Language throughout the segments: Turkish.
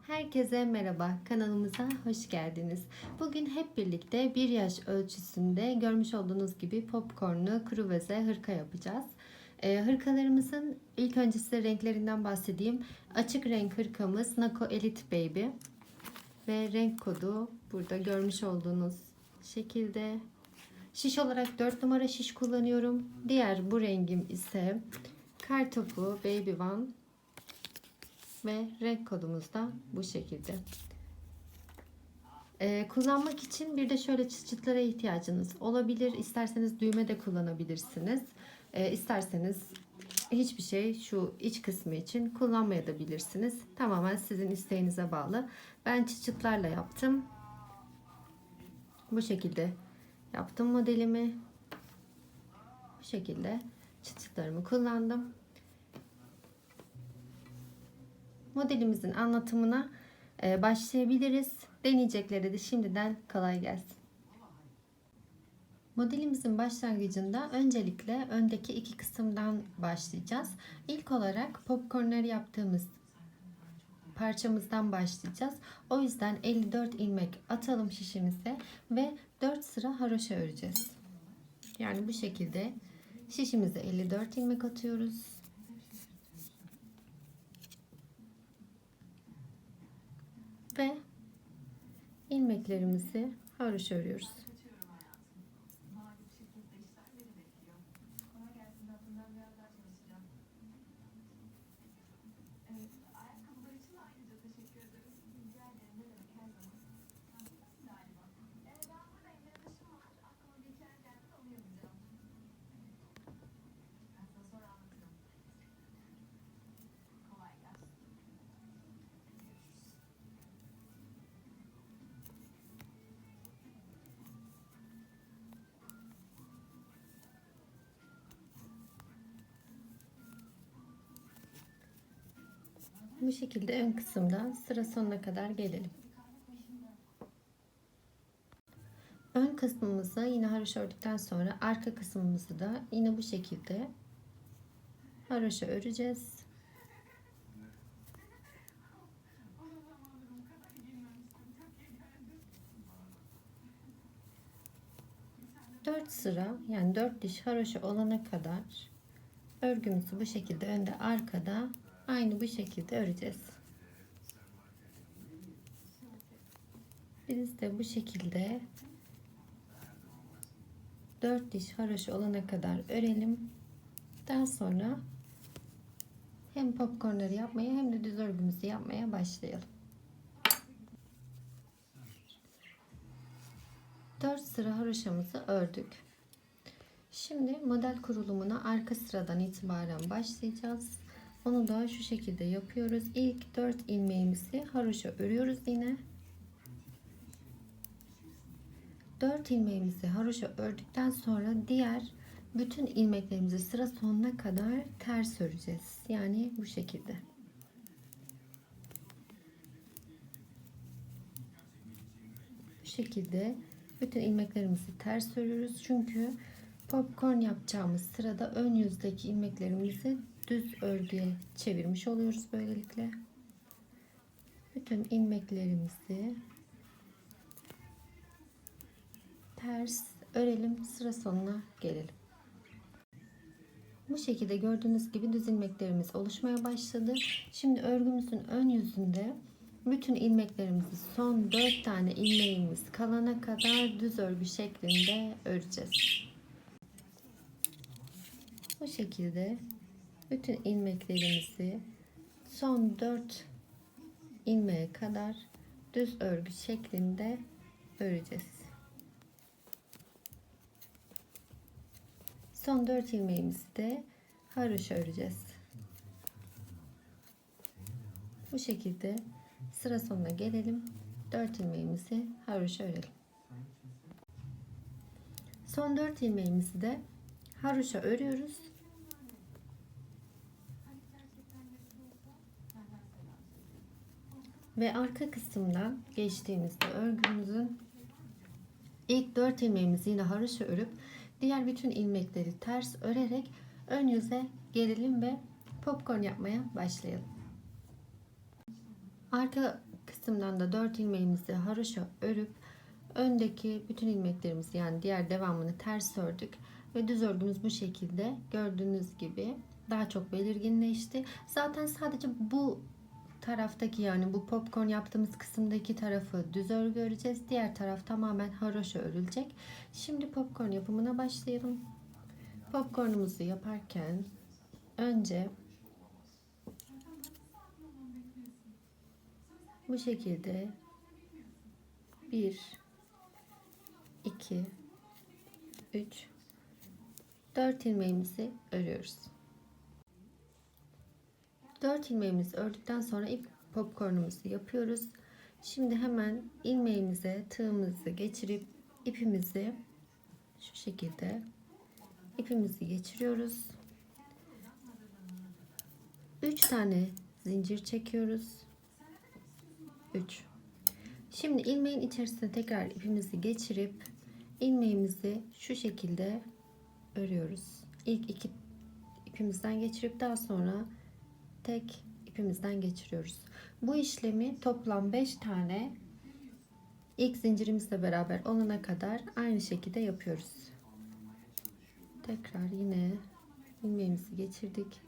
Herkese merhaba, kanalımıza hoş geldiniz. Bugün hep birlikte 1 yaş ölçüsünde görmüş olduğunuz gibi popcornlu kruveze hırka yapacağız. Hırkalarımızın ilk önce size renklerinden bahsedeyim. Açık renk hırkamız Nako Elite Baby ve renk kodu burada görmüş olduğunuz şekilde. Şiş olarak 4 numara şiş kullanıyorum. Diğer bu rengim ise Kartopu Baby One. Ve renk kodumuz da bu şekilde. Kullanmak için bir de şöyle çıtçıtlara ihtiyacınız olabilir. İsterseniz düğme de kullanabilirsiniz. İsterseniz hiçbir şey şu iç kısmı için kullanmayabilirsiniz. Tamamen sizin isteğinize bağlı. Ben çıtçıtlarla yaptım. Bu şekilde yaptım modelimi. Bu şekilde çıtçıtlarımı kullandım. Modelimizin anlatımına başlayabiliriz. Deneyeceklere de şimdiden kolay gelsin. Modelimizin başlangıcında öncelikle öndeki iki kısımdan başlayacağız. İlk olarak popcornları yaptığımız parçamızdan başlayacağız. O yüzden 54 ilmek atalım şişimize ve 4 sıra haroşa öreceğiz. Yani bu şekilde şişimize 54 ilmek atıyoruz. Ve ilmeklerimizi haroşa örüyoruz. Bu şekilde ön kısımdan sıra sonuna kadar gelelim. Ön kısmımızı yine haroşa ördükten sonra arka kısmımızı da yine bu şekilde haroşa öreceğiz. Dört sıra yani 4 diş haroşa olana kadar örgümüzü bu şekilde önde arkada aynı bu şekilde öreceğiz. Biz de bu şekilde 4 diş haroşa olana kadar örelim. Daha sonra hem popcornları yapmaya hem de düz örgümüzü yapmaya başlayalım. 4 sıra haroşamızı ördük. Şimdi model kurulumuna arka sıradan itibaren başlayacağız. Onu da şu şekilde yapıyoruz. İlk 4 ilmeğimizi haroşa örüyoruz yine. 4 ilmeğimizi haroşa ördükten sonra diğer bütün ilmeklerimizi sıra sonuna kadar ters öreceğiz. Yani bu şekilde. Bu şekilde bütün ilmeklerimizi ters örüyoruz. Çünkü popcorn yapacağımız sırada ön yüzdeki ilmeklerimizi düz örgüye çevirmiş oluyoruz böylelikle. Bütün ilmeklerimizi ters örelim, sıra sonuna gelelim. Bu şekilde gördüğünüz gibi düz ilmeklerimiz oluşmaya başladı. Şimdi örgümüzün ön yüzünde bütün ilmeklerimizi son 4 tane ilmeğimiz kalana kadar düz örgü şeklinde öreceğiz. Bu şekilde bütün ilmeklerimizi son 4 ilmeğe kadar düz örgü şeklinde öreceğiz. Son 4 ilmeğimizi de haroşa öreceğiz. Bu şekilde sıra sonuna gelelim. 4 ilmeğimizi haroşa örelim. Son 4 ilmeğimizi de haroşa örüyoruz. Ve arka kısımdan geçtiğimizde örgümüzün ilk 4 ilmeğimizi yine haroşa örüp diğer bütün ilmekleri ters örerek ön yüze gelelim ve popcorn yapmaya başlayalım. Arka kısımdan da 4 ilmeğimizi haroşa örüp öndeki bütün ilmeklerimizi, yani diğer devamını ters ördük ve düz örgümüz bu şekilde gördüğünüz gibi daha çok belirginleşti. Zaten sadece bu taraftaki, yani bu popcorn yaptığımız kısımdaki tarafı düz örgü öreceğiz. Diğer taraf tamamen haroşa örülecek. Şimdi popcorn yapımına başlayalım. Popcornumuzu yaparken önce bu şekilde 1, 2, 3, 4 ilmeğimizi örüyoruz. 4 ilmeğimizi ördükten sonra ip popcornumuzu yapıyoruz. Şimdi hemen ilmeğimize tığımızı geçirip ipimizi şu şekilde ipimizi geçiriyoruz. 3 tane zincir çekiyoruz. 3. Şimdi ilmeğin içerisine tekrar ipimizi geçirip ilmeğimizi şu şekilde örüyoruz. İlk iki ipimizden geçirip daha sonra tek ipimizden geçiriyoruz. Bu işlemi toplam 5 tane ilk zincirimizle beraber olana kadar aynı şekilde yapıyoruz. Tekrar yine ilmeğimizi geçirdik.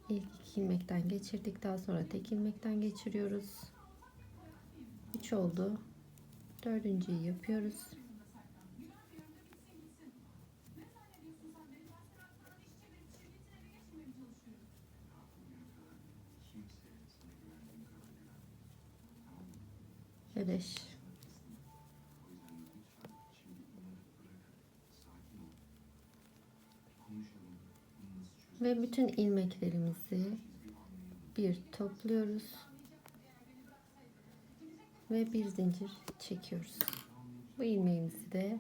İlk 2 ilmekten geçirdik. Daha sonra tek ilmekten geçiriyoruz. 3 oldu. Dördüncüyü yapıyoruz. Ve 5. Ve bütün ilmeklerimizi bir topluyoruz ve bir zincir çekiyoruz. Bu ilmeğimizi de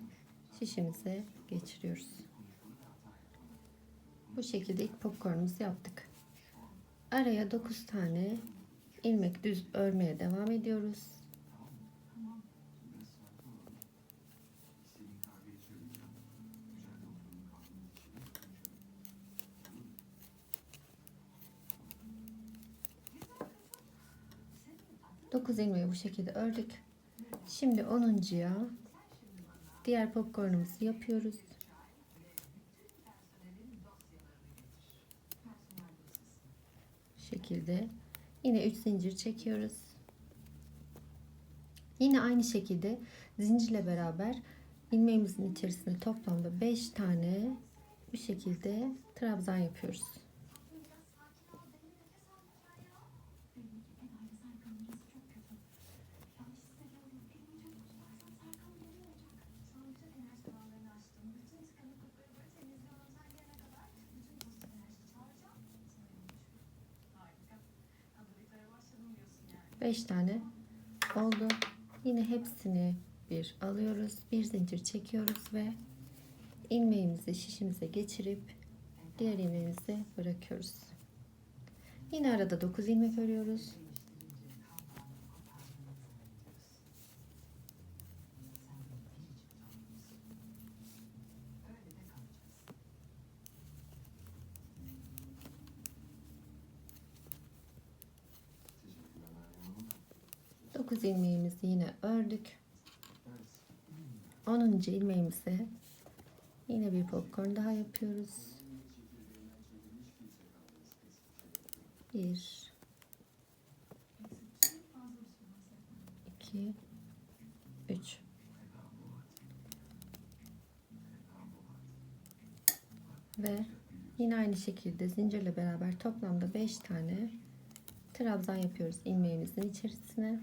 şişimize geçiriyoruz. Bu şekilde ilk popcornumuzu yaptık. Araya 9 tane ilmek düz örmeye devam ediyoruz. Dokuz ilmeği bu şekilde ördük. Şimdi 10'uncuya diğer popcornumuzu yapıyoruz. Bu şekilde yine 3 zincir çekiyoruz. Yine aynı şekilde zincirle beraber ilmeğimizin içerisinde toplamda 5 tane bu şekilde trabzan yapıyoruz. Beş tane oldu. Yine hepsini bir alıyoruz. Bir zincir çekiyoruz ve ilmeğimizi şişimize geçirip diğer ilmeğimizi bırakıyoruz. Yine arada 9 ilmek örüyoruz. Dokuz ilmeğimizi yine ördük. 10. ilmeğimize yine bir popcorn daha yapıyoruz. 1, 2, 3. Ve yine aynı şekilde zincirle beraber toplamda 5 tane trabzan yapıyoruz ilmeğimizin içerisine.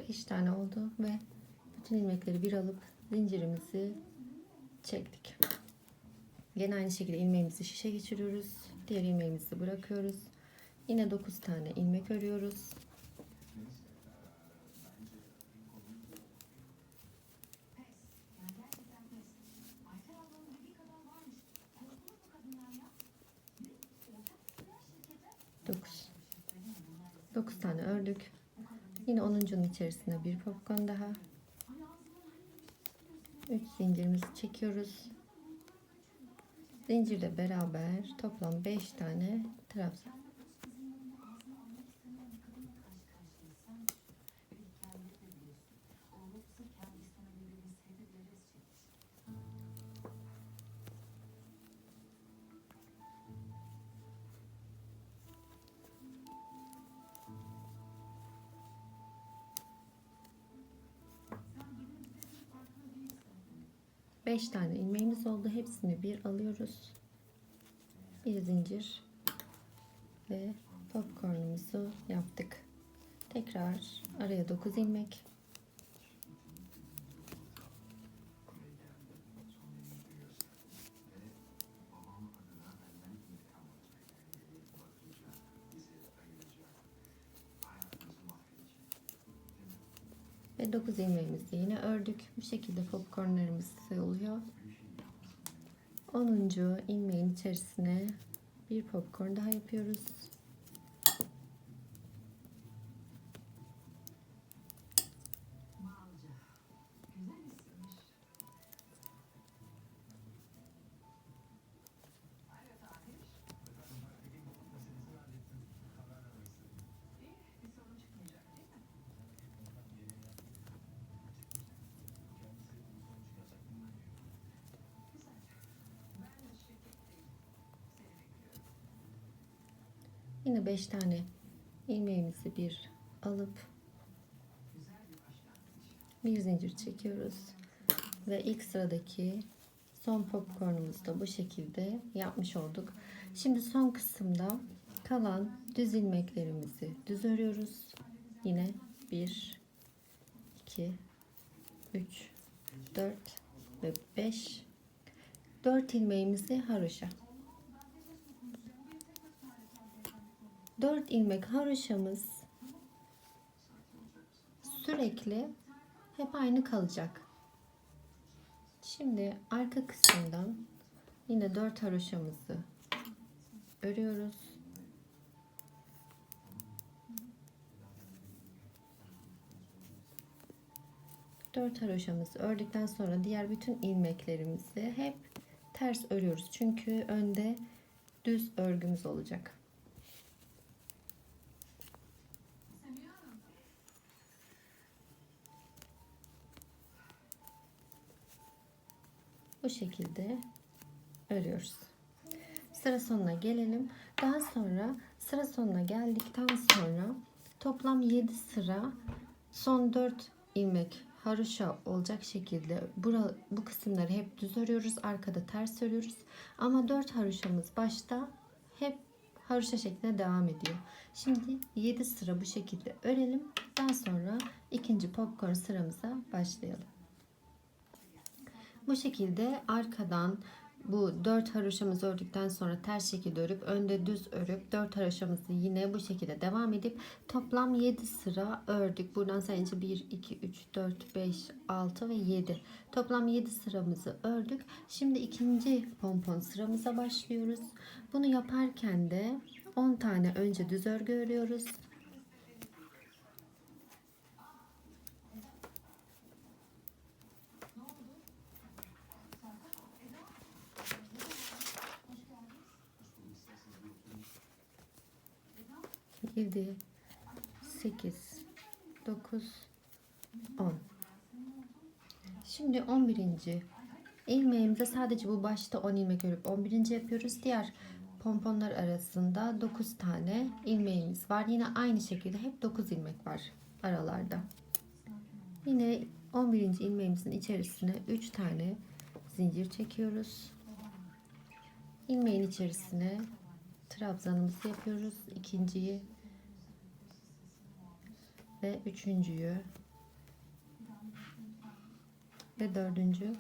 Beş tane oldu ve bütün ilmekleri bir alıp zincirimizi çektik. Yine aynı şekilde ilmeğimizi şişe geçiriyoruz. Diğer ilmeğimizi bırakıyoruz. Yine 9 tane ilmek örüyoruz. Dokuz tane ördük. Yine 10'uncunun içerisine bir popcorn daha. 3 zincirimizi çekiyoruz. Zincirle beraber toplam 5 tane trabzan. Beş tane ilmeğimiz oldu. Hepsini bir alıyoruz. Bir zincir ve popcornumuzu yaptık. Tekrar araya 9 ilmek. Ve 9 ilmeğimizi yine ördük. Bu şekilde popcornlarımız oluyor. 10. ilmeğin içerisine bir popcorn daha yapıyoruz. Yine 5 tane ilmeğimizi bir alıp bir zincir çekiyoruz ve ilk sıradaki son popcornumuzu da bu şekilde yapmış olduk. Şimdi son kısımda kalan düz ilmeklerimizi düz örüyoruz. Yine 1 2 3 4 ve 5 4 ilmeğimizi haroşa. 4 ilmek haroşamız sürekli hep aynı kalacak. Şimdi arka kısımdan yine 4 haroşamızı örüyoruz. Dört haroşamızı ördükten sonra diğer bütün ilmeklerimizi hep ters örüyoruz. Çünkü önde düz örgümüz olacak. Bu şekilde örüyoruz. Sıra sonuna gelelim. Daha sonra sıra sonuna geldikten sonra toplam 7 sıra son 4 ilmek haroşa olacak şekilde bu kısımları hep düz örüyoruz. Arkada ters örüyoruz. Ama 4 haroşamız başta hep haroşa şeklinde devam ediyor. Şimdi 7 sıra bu şekilde örelim. Daha sonra ikinci popcorn sıramıza başlayalım. Bu şekilde arkadan bu 4 haroşamızı ördükten sonra ters şekilde örüp önde düz örüp 4 haroşamızı yine bu şekilde devam edip toplam 7 sıra ördük. Buradan sayınca 1, 2, 3, 4, 5, 6 ve 7. Toplam 7 sıramızı ördük. Şimdi ikinci pompon sıramıza başlıyoruz. Bunu yaparken de 10 tane önce düz örgü örüyoruz. Yedi, 8, 9, 10. Şimdi 11. ilmeğimize sadece bu başta 10 ilmek örüp 11. yapıyoruz. Diğer pomponlar arasında 9 tane ilmeğimiz var. Yine aynı şekilde hep 9 ilmek var aralarda. Yine 11. ilmeğimizin içerisine 3 tane zincir çekiyoruz. İlmeğin içerisine trabzanımızı yapıyoruz. İkinciyi ve üçüncüyü ve dördüncü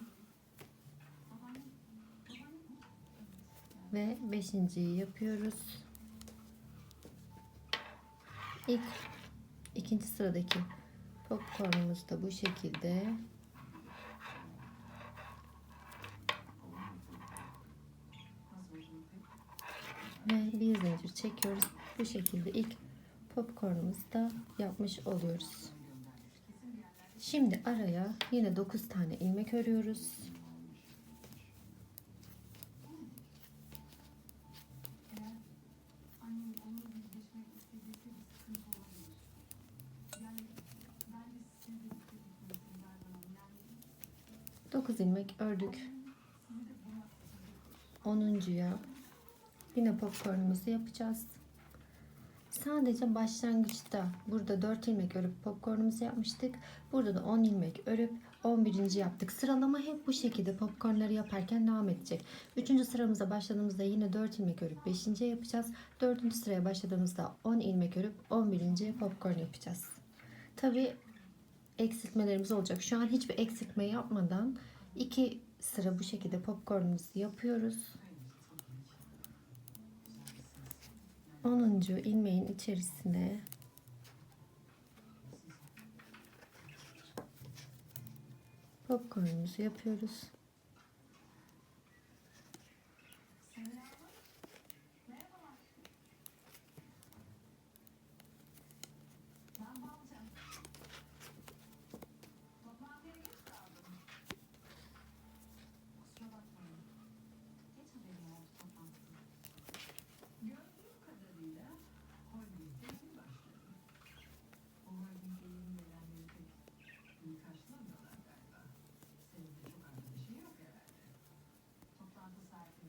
ve beşinciyi yapıyoruz. İkinci sıradaki popcornumuz da bu şekilde. Ve bir zincir çekiyoruz. Bu şekilde ilk popcornumuzu da yapmış oluyoruz. Şimdi araya yine 9 tane ilmek örüyoruz. Dokuz ilmek ördük. 10'uncuya yine popcornumuzu yapacağız. Sadece başlangıçta burada 4 ilmek örüp popcornumuzu yapmıştık. Burada da 10 ilmek örüp 11. yaptık. Sıralama hep bu şekilde popcornları yaparken devam edecek. 3. sıramıza başladığımızda yine 4 ilmek örüp 5. yapacağız. 4. sıraya başladığımızda 10 ilmek örüp 11. popcorn yapacağız. Tabi eksiltmelerimiz olacak. Şu an hiçbir eksiltme yapmadan 2 sıra bu şekilde popcornumuzu yapıyoruz. 10. ilmeğin içerisine popcornumuzu yapıyoruz.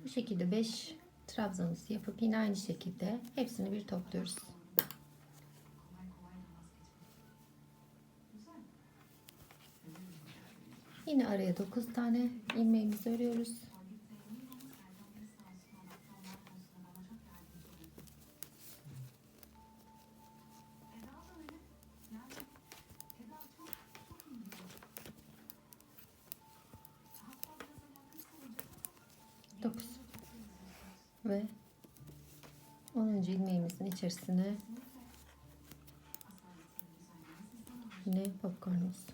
Bu şekilde 5 trabzanımızı yapıp yine aynı şekilde hepsini bir topluyoruz. Yine araya 9 tane ilmeğimizi örüyoruz. Ve 10. ilmeğimizin içerisine yine popcornumuz.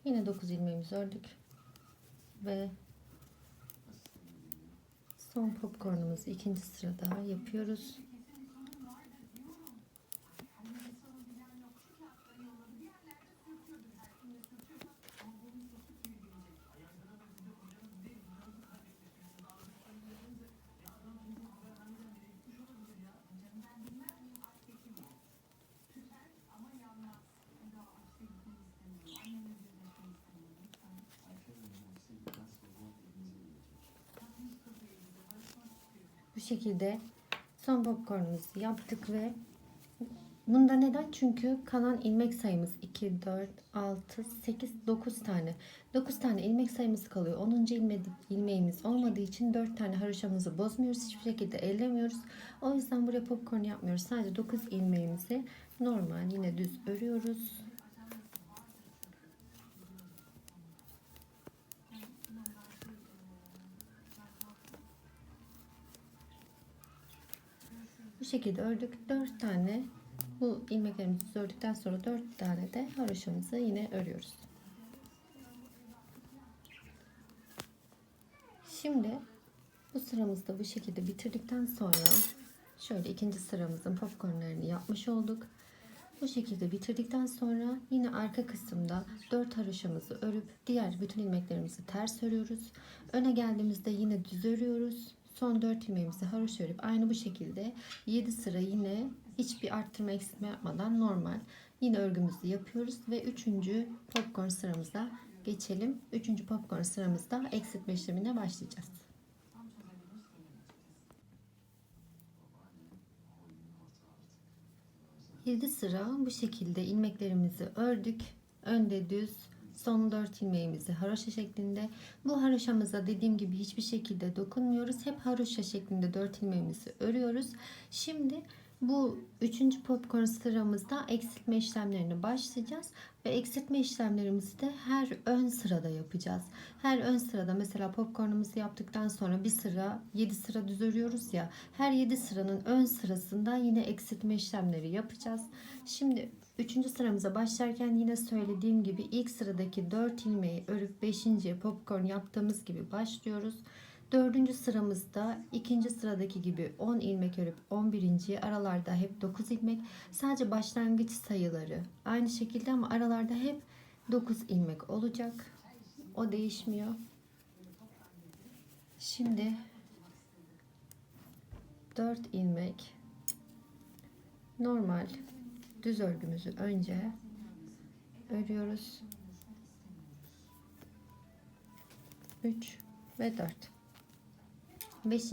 Yine 9 ilmeğimizi ördük ve son popcornumuzu ikinci sırada yapıyoruz. Bu şekilde son popcornumuzu yaptık ve bunda neden? Çünkü kalan ilmek sayımız 2, 4, 6, 8, 9 tane. 9 tane ilmek sayımız kalıyor. 10. ilmeğimiz olmadığı için 4 tane haroşamızı bozmuyoruz. Hiçbir şekilde ellemiyoruz. O yüzden buraya popcorn yapmıyoruz. Sadece 9 ilmeğimizi normal yine düz örüyoruz. Bu şekilde ördük. 4 tane bu ilmeklerimizi ördükten sonra 4 tane de haroşamızı yine örüyoruz. Şimdi bu sıramızı da bu şekilde bitirdikten sonra şöyle ikinci sıramızın popcornlarını yapmış olduk. Bu şekilde bitirdikten sonra yine arka kısımda 4 haroşamızı örüp diğer bütün ilmeklerimizi ters örüyoruz. Öne geldiğimizde yine düz örüyoruz. Son 4 ilmeğimizi haroşa örüp aynı bu şekilde 7 sıra yine hiçbir arttırma eksiltme yapmadan normal yine örgümüzü yapıyoruz ve 3. popcorn sıramıza geçelim. 3. popcorn sıramızda eksiltme işlemine başlayacağız. 7 sıra bu şekilde ilmeklerimizi ördük. Önde düz, son 4 ilmeğimizi haroşa şeklinde. Bu haroşamıza dediğim gibi hiçbir şekilde dokunmuyoruz. Hep haroşa şeklinde 4 ilmeğimizi örüyoruz. Şimdi bu 3. popcorn sıramızda eksiltme işlemlerine başlayacağız. Ve eksiltme işlemlerimizi de her ön sırada yapacağız. Her ön sırada mesela popcornumuzu yaptıktan sonra bir sıra 7 sıra düz örüyoruz ya. Her 7 sıranın ön sırasında yine eksiltme işlemleri yapacağız. Şimdi 3. sıramıza başlarken yine söylediğim gibi ilk sıradaki 4 ilmeği örüp 5. popcorn yaptığımız gibi başlıyoruz. 4. sıramızda 2. sıradaki gibi 10 ilmek örüp 11. aralarda hep 9 ilmek. Sadece başlangıç sayıları aynı şekilde ama aralarda hep 9 ilmek olacak. O değişmiyor. Şimdi 4 ilmek normal düz örgümüzü önce örüyoruz. 3 ve 4. 5.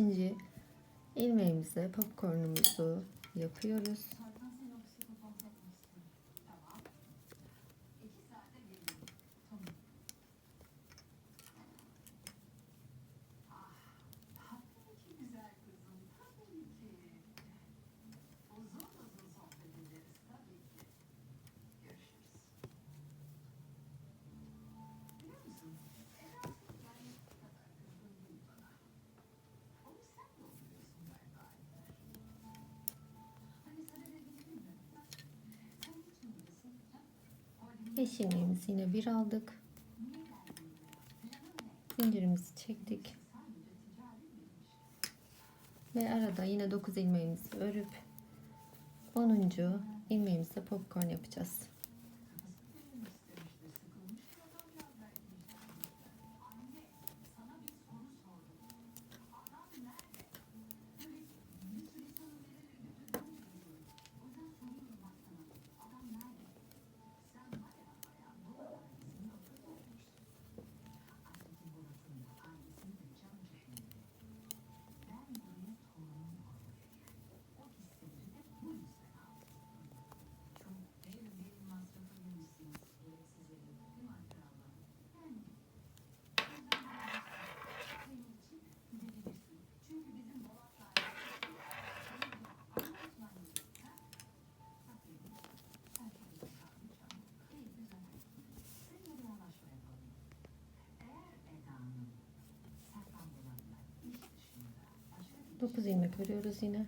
ilmeğimize popcornumuzu yapıyoruz. Beş ilmeğimizi yine bir aldık. Zincirimizi çektik. Ve arada yine 9 ilmeğimizi örüp 10. ilmeğimizle popcorn yapacağız. Dokuz ilmek örüyoruz yine.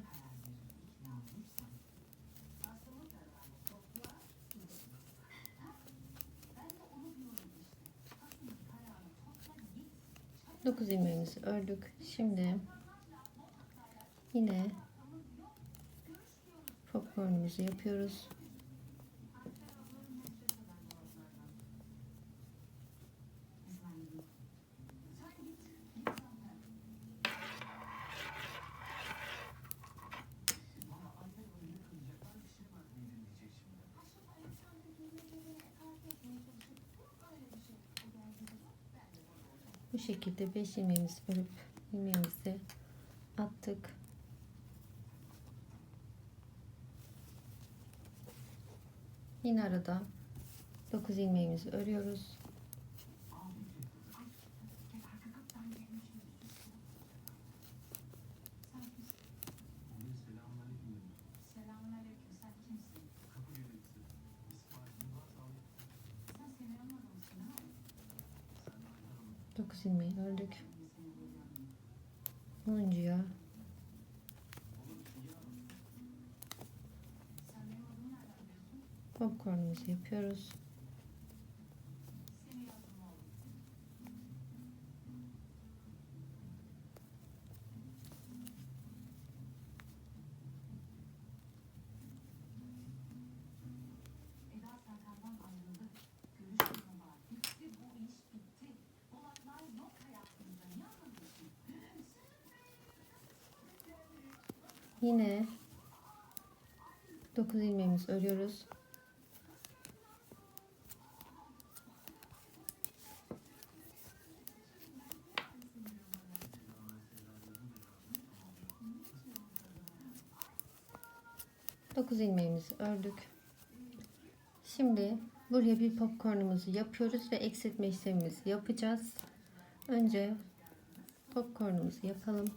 Dokuz ilmeğimizi ördük. Şimdi yine popcornumuzu yapıyoruz. Bu şekilde 5 ilmeğimizi örüp ilmeğimizi attık. Yine arada 9 ilmeğimizi örüyoruz. Dokuz ilmeği ördük. 10'cuya popcornumuzu yapıyoruz. Yine 9 ilmeğimizi örüyoruz. 9 ilmeğimizi ördük. Şimdi buraya bir popcornumuzu yapıyoruz ve eksiltme işlemimizi yapacağız. Önce popcornumuzu yapalım.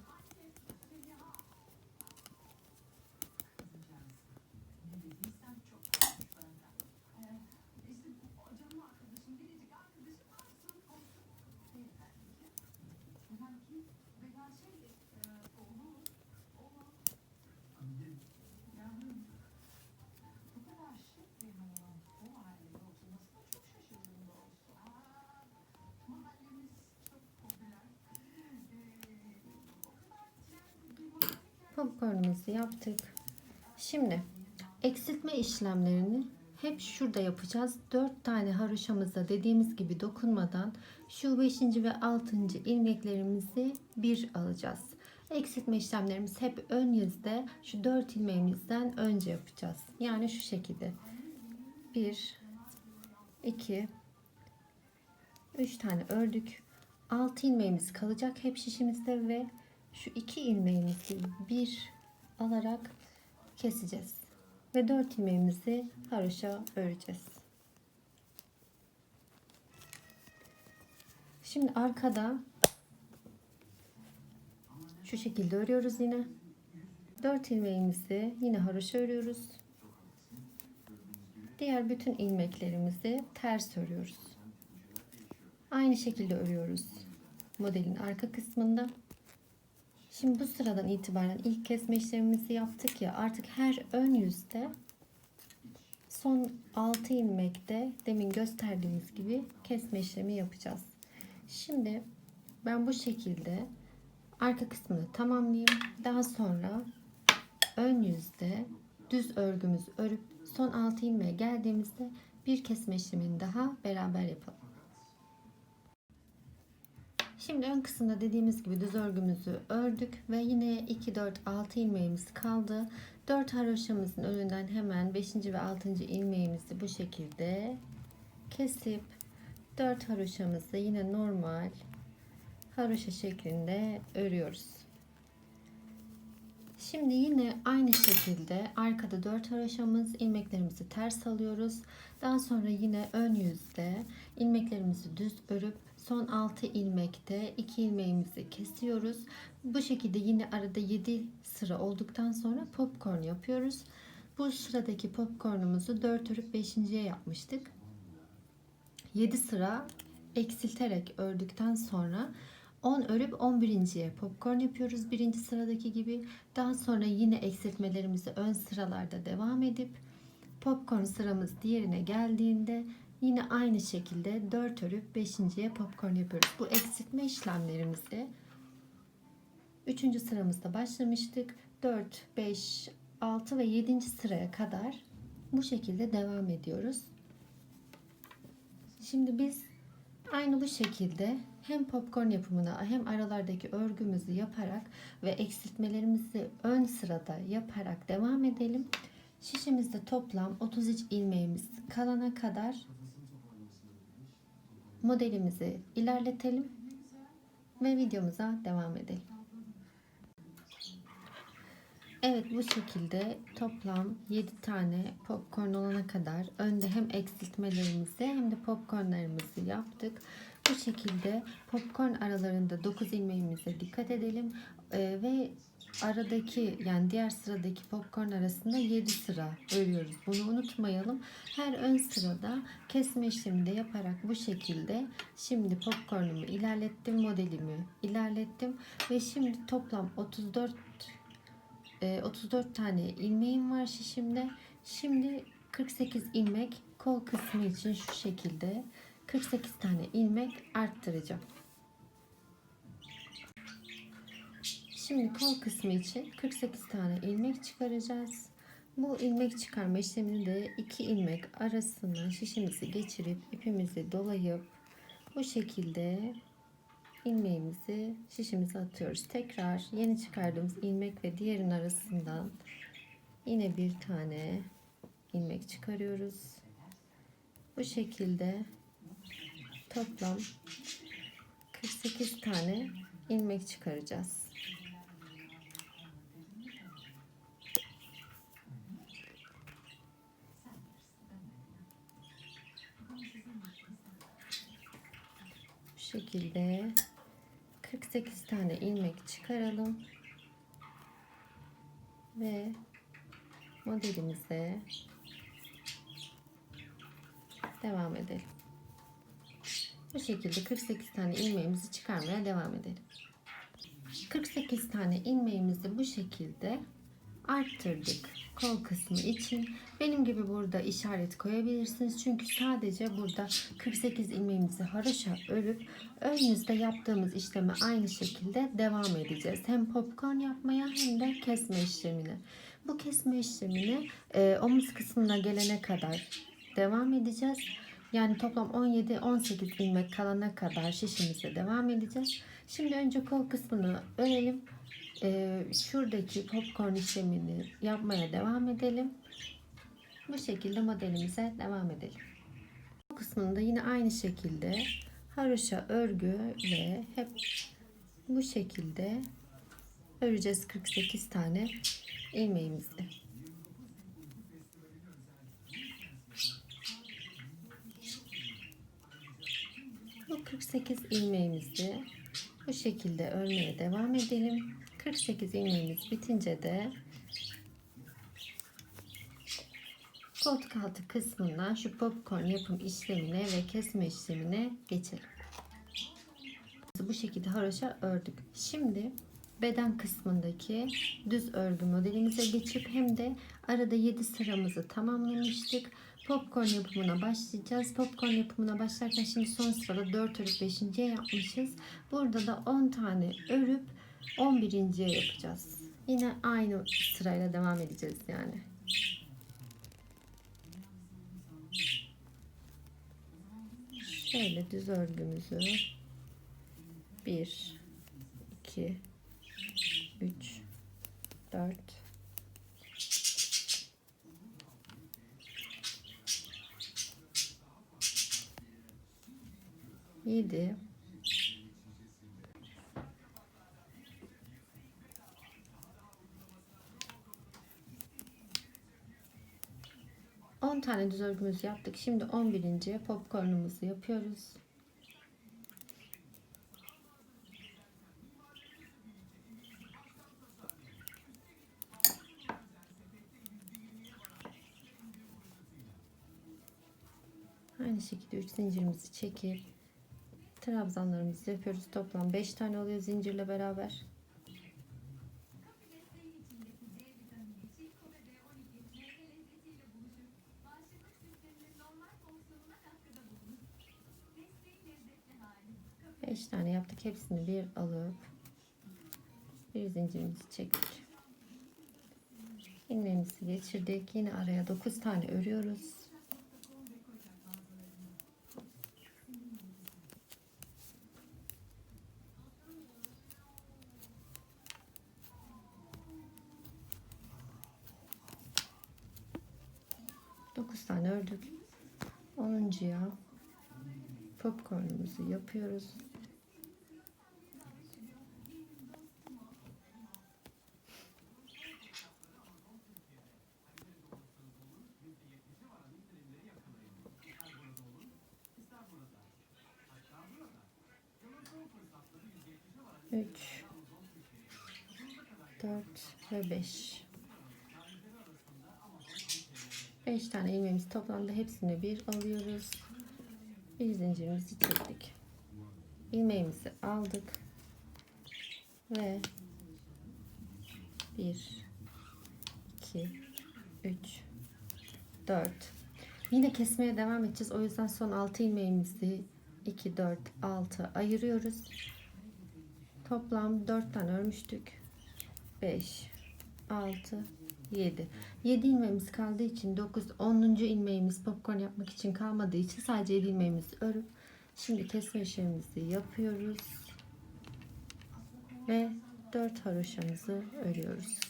Popcornumuzu yaptık. Şimdi eksiltme işlemlerini hep şurada yapacağız. 4 tane haroşamızda dediğimiz gibi dokunmadan şu 5. ve 6. ilmeklerimizi bir alacağız. Eksiltme işlemlerimiz hep ön yüzde şu 4 ilmeğimizden önce yapacağız. Yani şu şekilde. 1 2 3 tane ördük. 6 ilmeğimiz kalacak hep şişimizde ve şu 2 ilmeğimizi bir alarak keseceğiz. Ve 4 ilmeğimizi haroşa öreceğiz. Şimdi arkada şu şekilde örüyoruz yine. 4 ilmeğimizi yine haroşa örüyoruz. Diğer bütün ilmeklerimizi ters örüyoruz. Aynı şekilde örüyoruz modelin arka kısmında. Şimdi bu sıradan itibaren ilk kesme işlemimizi yaptık ya, artık her ön yüzde son 6 ilmekte demin gösterdiğimiz gibi kesme işlemi yapacağız. Şimdi ben bu şekilde arka kısmını tamamlayayım. Daha sonra ön yüzde düz örgümüzü örüp son 6 ilmeğe geldiğimizde bir kesme işlemini daha beraber yapalım. Şimdi ön kısımda dediğimiz gibi düz örgümüzü ördük ve yine 2 4 6 ilmeğimiz kaldı. 4 haroşamızın önünden hemen 5. ve 6. ilmeğimizi bu şekilde kesip 4 haroşamızı yine normal haroşa şeklinde örüyoruz. Şimdi yine aynı şekilde arkada 4 haroşamız, ilmeklerimizi ters alıyoruz. Daha sonra yine ön yüzde ilmeklerimizi düz örüp son 6 ilmekte 2 ilmeğimizi kesiyoruz. Bu şekilde yine arada 7 sıra olduktan sonra popcorn yapıyoruz. Bu sıradaki popcornumuzu 4 örüp 5.'ye yapmıştık. 7 sıra eksilterek ördükten sonra 10 örüp 11.'ye popcorn yapıyoruz birinci sıradaki gibi. Daha sonra yine eksiltmelerimizi ön sıralarda devam edip popcorn sıramız diğerine geldiğinde yine aynı şekilde 4 örüp 5.'ye popcorn yapıyoruz. Bu eksiltme işlemlerimizi 3. sıramızda başlamıştık. 4, 5, 6 ve 7. sıraya kadar bu şekilde devam ediyoruz. Şimdi biz aynı bu şekilde hem popcorn yapımına hem aralardaki örgümüzü yaparak ve eksiltmelerimizi ön sırada yaparak devam edelim. Şişimizde toplam 33 ilmeğimiz kalana kadar modelimizi ilerletelim ve videomuza devam edelim. Evet, bu şekilde toplam 7 tane popcorn olana kadar önde hem eksiltmelerimizi hem de popcornlarımızı yaptık. Bu şekilde popcorn aralarında 9 ilmeğimize dikkat edelim ve aradaki yani diğer sıradaki popcorn arasında 7 sıra örüyoruz. Bunu unutmayalım. Her ön sırada kesme işlemi de yaparak bu şekilde şimdi popcornumu ilerlettim, modelimi ilerlettim ve şimdi toplam 34 tane ilmeğim var şişimde. Şimdi 48 ilmek kol kısmı için şu şekilde 48 tane ilmek arttıracağım. Şimdi kol kısmı için 48 tane ilmek çıkaracağız. Bu ilmek çıkarma işlemini de 2 ilmek arasına şişimizi geçirip ipimizi dolayıp bu şekilde ilmeğimizi şişimize atıyoruz. Tekrar yeni çıkardığımız ilmek ve diğerinin arasından yine bir tane ilmek çıkarıyoruz. Bu şekilde toplam 48 tane ilmek çıkaracağız. şekilde 48 tane ilmek çıkaralım ve modelimize devam edelim. Bu şekilde 48 tane ilmeğimizi çıkarmaya devam edelim. 48 tane ilmeğimizi bu şekilde arttırdık. Kol kısmı için benim gibi burada işaret koyabilirsiniz. Çünkü sadece burada 48 ilmeğimizi haroşa örüp önünüzde yaptığımız işlemi aynı şekilde devam edeceğiz. Hem popcorn yapmaya hem de kesme işlemine. Bu kesme işlemini omuz kısmına gelene kadar devam edeceğiz. Yani toplam 17-18 ilmek kalana kadar şişimize devam edeceğiz. Şimdi önce kol kısmını örelim. Şuradaki popcorn işlemini yapmaya devam edelim. Bu şekilde modelimize devam edelim. Bu kısmında yine aynı şekilde haroşa örgü ve hep bu şekilde öreceğiz 48 tane ilmeğimizi. Bu 48 ilmeğimizi bu şekilde örmeye devam edelim. 48 ilmeğimiz bitince de koltuk altı kısmından şu popcorn yapım işlemine ve kesme işlemine geçelim. Bu şekilde haroşa ördük. Şimdi beden kısmındaki düz örgü modelimize geçip hem de arada 7 sıramızı tamamlamıştık. Popcorn yapımına başlayacağız. Popcorn yapımına başlarken şimdi son sırada 4 örüp 5.'ye yapmışız. Burada da 10 tane örüp 11.'ye yapacağız. Yine aynı sırayla devam edeceğiz yani. Şöyle düz örgümüzü 1 2 3 4 7 10 tane düz örgümüzü yaptık. Şimdi 11. popcornumuzu yapıyoruz. Aynı şekilde 3 zincirimizi çekip trabzanlarımızı yapıyoruz. Toplam 5 tane oluyor zincirle beraber. Beş tane yaptık. Hepsini bir alıp bir zincirimizi çektik. İlmeğimizi geçirdik. Yine araya 9 tane örüyoruz. Dokuz tane ördük. 10'uncuya popcornumuzu yapıyoruz. Üç, 4 ve 5. 5 tane ilmeğimiz toplamda, hepsini bir alıyoruz. Bir zincirimizi çektik. İlmeğimizi aldık ve 1 2 3 4. Yine kesmeye devam edeceğiz. O yüzden son 6 ilmeğimizi 2 4 6 ayırıyoruz. Toplam 4 tane örmüştük. 5 6 7. 7 ilmeğimiz kaldığı için 9 10. ilmeğimiz popcorn yapmak için kalmadığı için sadece 7 ilmeğimizi örüp şimdi kesme işlemimizi yapıyoruz ve 4 haroşamızı örüyoruz.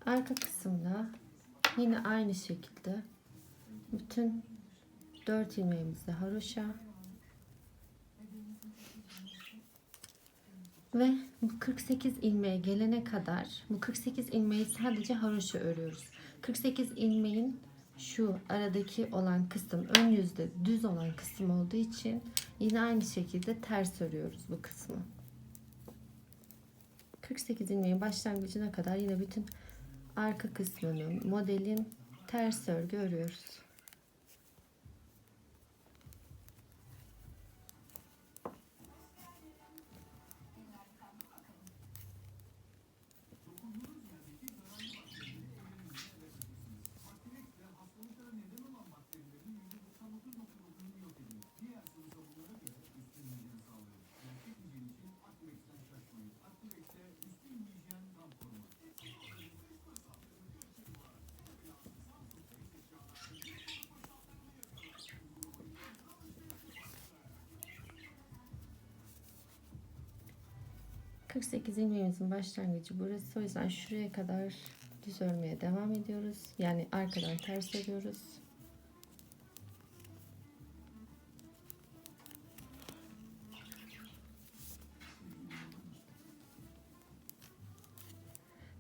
Arka kısımda yine aynı şekilde bütün 4 ilmeğimizi haroşa ve bu 48 ilmeğe gelene kadar bu 48 ilmeği sadece haroşa örüyoruz. 48 ilmeğin şu aradaki olan kısım ön yüzde düz olan kısım olduğu için yine aynı şekilde ters örüyoruz bu kısmı. 48 ilmeğin başlangıcına kadar yine bütün arka kısmını modelin ters örgü örüyoruz. ...48 ilmeğimizin başlangıcı burası. O yüzden şuraya kadar düz örmeye devam ediyoruz. Yani arkadan ters örüyoruz.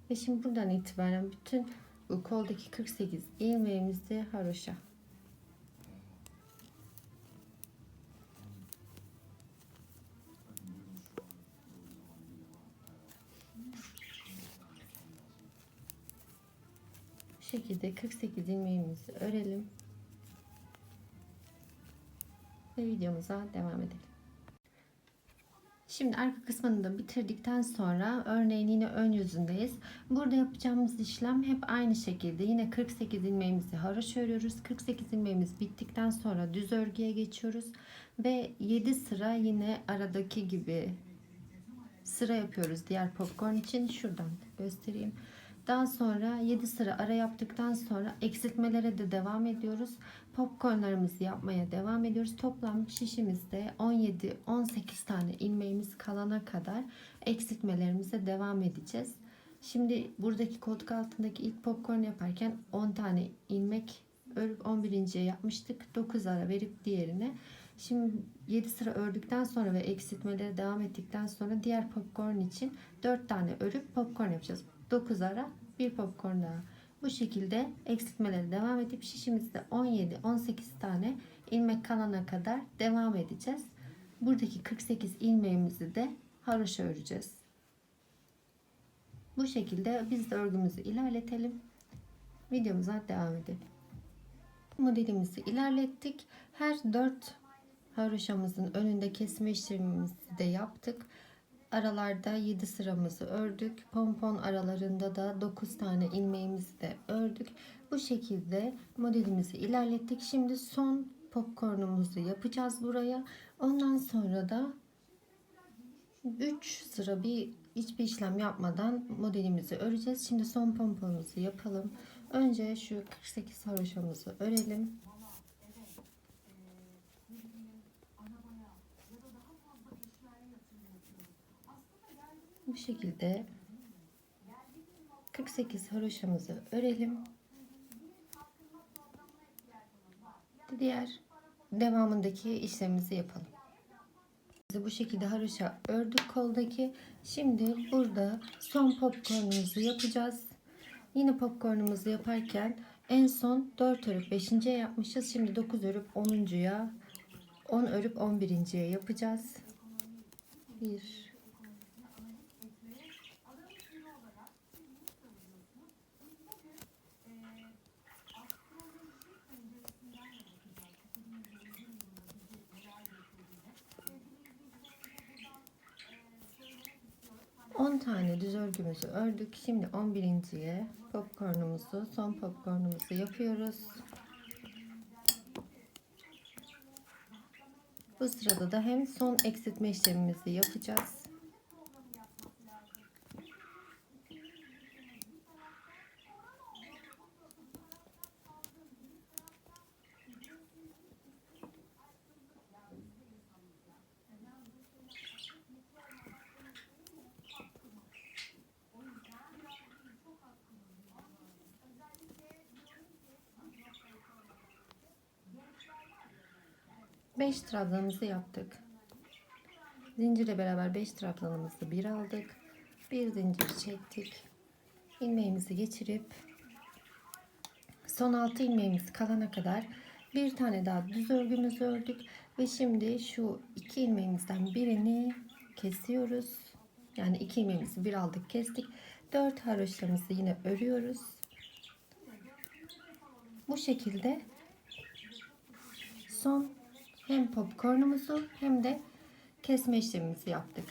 Ve şimdi buradan itibaren bütün bu koldaki 48 ilmeğimizi haroşa. Bu şekilde 48 ilmeğimizi örelim. Ve videomuza devam edelim. Şimdi arka kısmını da bitirdikten sonra örneğin yine ön yüzündeyiz. Burada yapacağımız işlem hep aynı şekilde. Yine 48 ilmeğimizi haroşa örüyoruz. 48 ilmeğimiz bittikten sonra düz örgüye geçiyoruz. Ve 7 sıra yine aradaki gibi sıra yapıyoruz diğer popcorn için. Şuradan göstereyim. Daha sonra 7 sıra ara yaptıktan sonra eksiltmelere de devam ediyoruz. Popcornlarımızı yapmaya devam ediyoruz. Toplam şişimizde 17-18 tane ilmeğimiz kalana kadar eksiltmelerimize devam edeceğiz. Şimdi buradaki koltuk altındaki ilk popcorn yaparken 10 tane ilmek örüp 11.'ye yapmıştık. 9 ara verip diğerine. Şimdi 7 sıra ördükten sonra ve eksiltmelere devam ettikten sonra diğer popcorn için 4 tane örüp popcorn yapacağız. 9 ara bir popcorn daha. Bu şekilde eksiltmeleri devam edip şişimizde 17-18 tane ilmek kalana kadar devam edeceğiz. Buradaki 48 ilmeğimizi de haroşa öreceğiz. Bu şekilde biz de örgümüzü ilerletelim. Videomuza devam edelim. Modelimizi ilerlettik. Her 4 haroşamızın önünde kesme işlemimizi de yaptık. Aralarda 7 sıramızı ördük. Pompon aralarında da 9 tane ilmeğimizi de ördük. Bu şekilde modelimizi ilerlettik. Şimdi son popcornumuzu yapacağız buraya. Ondan sonra da 3 sıra hiçbir işlem yapmadan modelimizi öreceğiz. Şimdi son pomponumuzu yapalım. Önce şu 48 haroşamızı örelim. Bu şekilde 48 haroşamızı örelim. Diğer devamındaki işlemimizi yapalım. Bu şekilde haroşa ördük koldaki. Şimdi burada son popcornumuzu yapacağız. Yine popcornumuzu yaparken en son 4 örüp 5.'ye yapmışız. Şimdi 9 örüp 10.'ya, 10 örüp 11.'ye yapacağız. 1 10 tane düz örgümüzü ördük. Şimdi 11.'ye popcornumuzu, son popcornumuzu yapıyoruz. Bu sırada da hem son eksiltme işlemimizi yapacağız. Beş trabzanımızı yaptık. Zincirle beraber 5 trabzanımızı bir aldık. Bir zincir çektik. İlmeğimizi geçirip Son 6 ilmeğimiz kalana kadar bir tane daha düz örgümüzü ördük ve şimdi şu 2 ilmeğimizden birini kesiyoruz. Yani 2 ilmeğimizi bir aldık, kestik. 4 haroşamızı yine örüyoruz. Bu şekilde son hem popcornumuzu hem de kesme işlemimizi yaptık.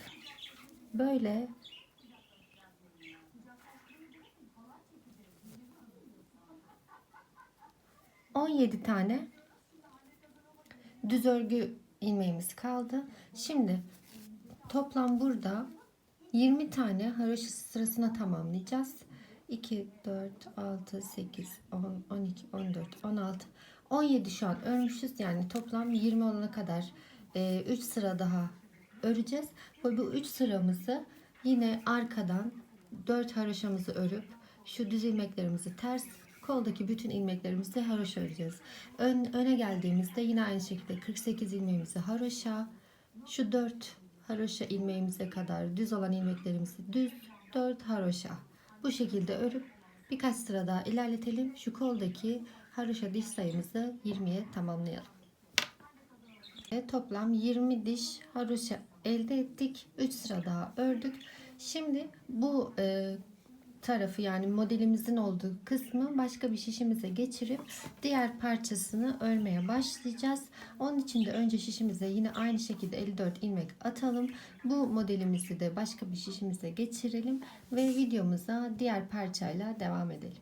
Böyle 17 tane düz örgü ilmeğimiz kaldı. Şimdi toplam burada 20 tane haroşa sırasına tamamlayacağız. 2, 4, 6, 8, 10, 12, 14, 16, 17 şu an örmüşüz. Yani toplam 20 olana kadar 3 sıra daha öreceğiz. Ve bu 3 sıramızı yine arkadan 4 haroşamızı örüp şu düz ilmeklerimizi ters, koldaki bütün ilmeklerimizi haroşa öreceğiz. Öne geldiğimizde yine aynı şekilde 48 ilmeğimizi haroşa, şu 4 haroşa ilmeğimize kadar düz olan ilmeklerimizi düz, 4 haroşa. Bu şekilde örüp birkaç sıra daha ilerletelim. Şu koldaki haroşa diş sayımızı 20'ye tamamlayalım. Toplam 20 diş haroşa elde ettik. 3 sıra daha ördük. Şimdi bu tarafı, yani modelimizin olduğu kısmı başka bir şişimize geçirip diğer parçasını örmeye başlayacağız. Onun için de önce şişimize yine aynı şekilde 54 ilmek atalım. Bu modelimizi de başka bir şişimize geçirelim ve videomuza diğer parçayla devam edelim.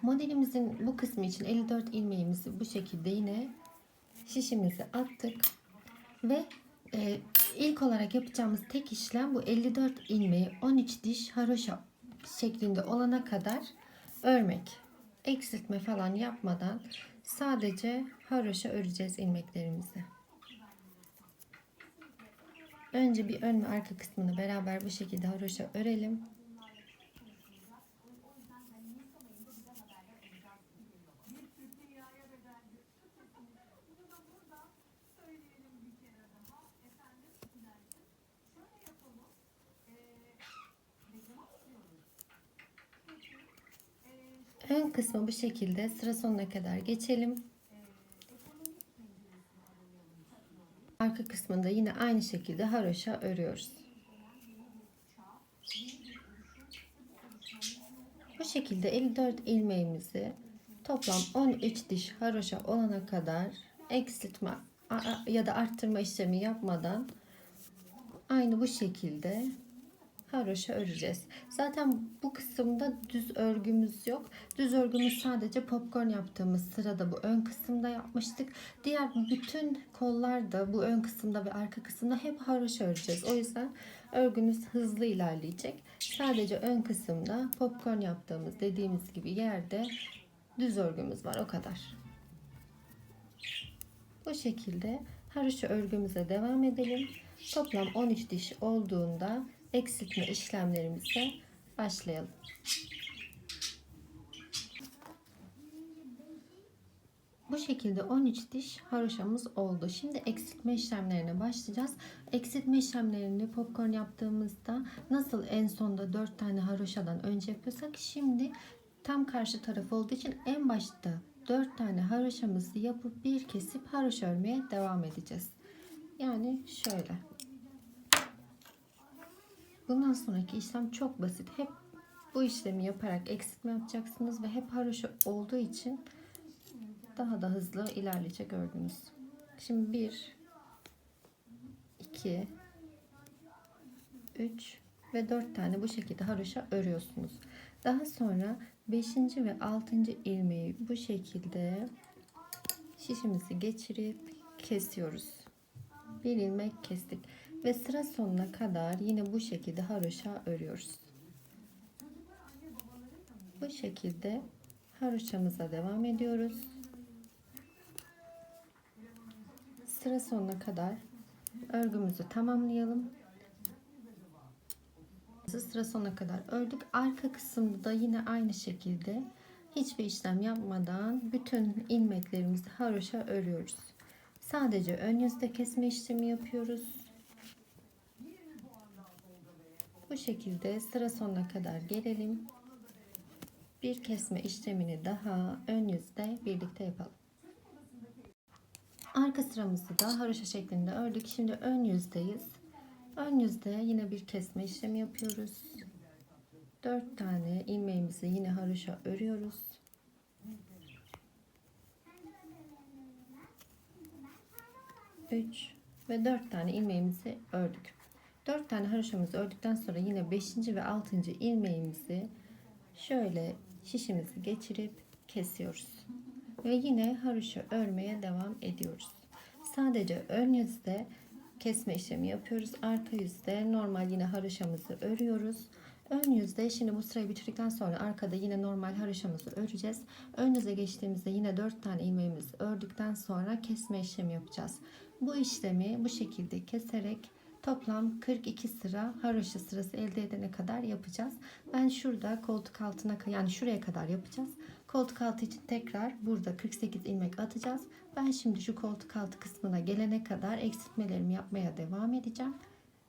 Modelimizin bu kısmı için 54 ilmeğimizi bu şekilde yine şişimize attık ve ilk olarak yapacağımız tek işlem bu 54 ilmeği 13 diş haroşa şeklinde olana kadar örmek. Eksiltme falan yapmadan sadece haroşa öreceğiz ilmeklerimizi. Önce bir ön ve arka kısmını beraber bu şekilde haroşa örelim. Ön kısmı bu şekilde sıra sonuna kadar geçelim. Arka kısmında yine aynı şekilde haroşa örüyoruz. Bu şekilde 54 ilmeğimizi toplam 13 diş haroşa olana kadar eksiltme ya da arttırma işlemi yapmadan aynı bu şekilde haroşa öreceğiz. Zaten bu kısımda düz örgümüz yok. Düz örgümüz sadece popcorn yaptığımız sırada bu ön kısımda yapmıştık. Diğer bütün kollarda bu ön kısımda ve arka kısımda hep haroşa öreceğiz. O yüzden örgümüz hızlı ilerleyecek. Sadece ön kısımda popcorn yaptığımız dediğimiz gibi yerde düz örgümüz var, o kadar. Bu şekilde haroşa örgümüze devam edelim. Toplam 13 diş olduğunda eksiltme işlemlerimize başlayalım. Bu şekilde 13 diş haroşamız oldu. Şimdi eksiltme işlemlerine başlayacağız. Eksiltme işlemlerini popcorn yaptığımızda nasıl en sonda 4 tane haroşadan önce yapıyorsak, şimdi tam karşı taraf olduğu için en başta 4 tane haroşamızı yapıp bir kesip haroşa örmeye devam edeceğiz. Yani şöyle. Bundan sonraki işlem çok basit. Hep bu işlemi yaparak eksiltme yapacaksınız ve hep haroşa olduğu için daha da hızlı ilerleyecek örgünüz. Şimdi 1, 2, 3 ve 4 tane bu şekilde haroşa örüyorsunuz. Daha sonra 5. ve 6. ilmeği bu şekilde şişimizi geçirip kesiyoruz. Bir ilmek kestik ve sıra sonuna kadar yine bu şekilde haroşa örüyoruz. Bu şekilde haroşamıza devam ediyoruz. Sıra sonuna kadar örgümüzü tamamlayalım. Sıra sonuna kadar ördük. Arka kısımda da yine aynı şekilde hiçbir işlem yapmadan bütün ilmeklerimizi haroşa örüyoruz. Sadece ön yüzde kesme işlemi yapıyoruz. Bu şekilde sıra sonuna kadar gelelim. Bir kesme işlemini daha ön yüzde birlikte yapalım. Arka sıramızı da haroşa şeklinde ördük. Şimdi ön yüzdeyiz. Ön yüzde yine bir kesme işlemi yapıyoruz. 4 tane ilmeğimizi yine haroşa örüyoruz. 3 ve 4 tane ilmeğimizi ördük. 4 tane haroşamızı ördükten sonra yine 5. ve 6. ilmeğimizi şöyle şişimizi geçirip kesiyoruz. Ve yine haroşa örmeye devam ediyoruz. Sadece ön yüzde kesme işlemi yapıyoruz. Arka yüzde normal yine haroşamızı örüyoruz. Ön yüzde şimdi bu sırayı bitirdikten sonra arkada yine normal haroşamızı öreceğiz. Ön yüze geçtiğimizde yine 4 tane ilmeğimizi ördükten sonra kesme işlemi yapacağız. Bu işlemi bu şekilde keserek toplam 42 sıra haroşa sırası elde edene kadar yapacağız. Ben şurada koltuk altına, yani şuraya kadar yapacağız. Koltuk altı için tekrar burada 48 ilmek atacağız. Ben şimdi şu koltuk altı kısmına gelene kadar eksiltmelerimi yapmaya devam edeceğim.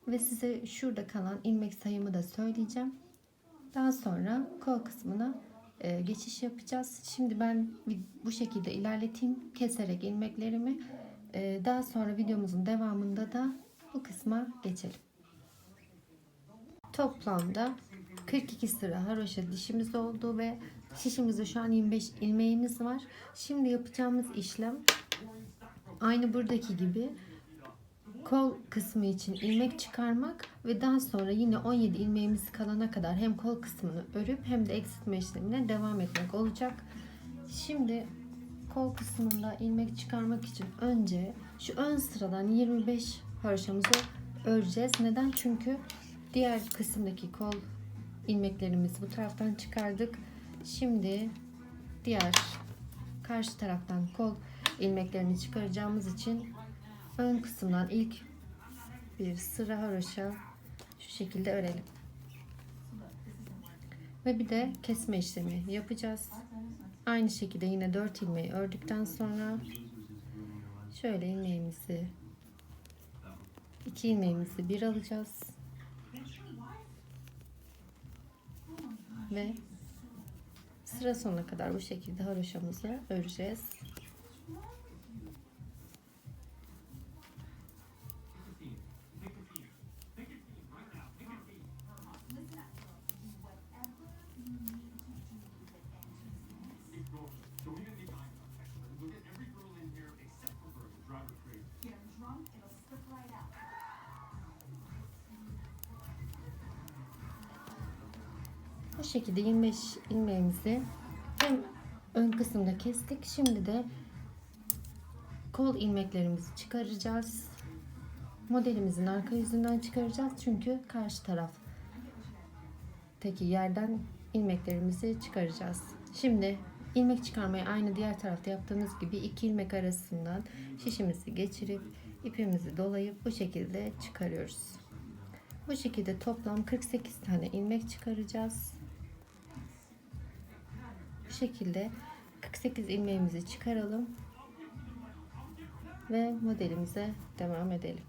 Ve size şurada kalan ilmek sayımı da söyleyeceğim. Daha sonra kol kısmına geçiş yapacağız. Şimdi ben bu şekilde ilerleteyim keserek ilmeklerimi. Daha sonra videomuzun devamında da bu kısma geçelim. Toplamda 42 sıra haroşa dişimiz oldu ve şişimizde şu an 25 ilmeğimiz var. Şimdi yapacağımız işlem aynı buradaki gibi kol kısmı için ilmek çıkarmak ve daha sonra yine 17 ilmeğimiz kalana kadar hem kol kısmını örüp hem de eksiltme işlemine devam etmek olacak. Şimdi kol kısmında ilmek çıkarmak için önce şu ön sıradan 25 haroşamızı öreceğiz. Neden? Çünkü diğer kısımdaki kol ilmeklerimizi bu taraftan çıkardık. Şimdi diğer karşı taraftan kol ilmeklerini çıkaracağımız için ön kısımdan ilk bir sıra haroşa şu şekilde örelim. Ve bir de kesme işlemi yapacağız. Aynı şekilde yine 4 ilmeği ördükten sonra şöyle ilmeğimizi 2 ilmeğimizi bir alacağız. Ve sıra sonuna kadar bu şekilde haroşamızı öreceğiz. Bu şekilde 25 ilmeğimizi hem ön kısımda kestik. Şimdi de kol ilmeklerimizi çıkaracağız. Modelimizin arka yüzünden çıkaracağız. Çünkü karşı taraftaki yerden ilmeklerimizi çıkaracağız. Şimdi ilmek çıkarmayı aynı diğer tarafta yaptığımız gibi 2 ilmek arasından şişimizi geçirip ipimizi dolayıp bu şekilde çıkarıyoruz. Bu şekilde toplam 48 tane ilmek çıkaracağız. Bu şekilde 48 ilmeğimizi çıkaralım ve modelimize devam edelim.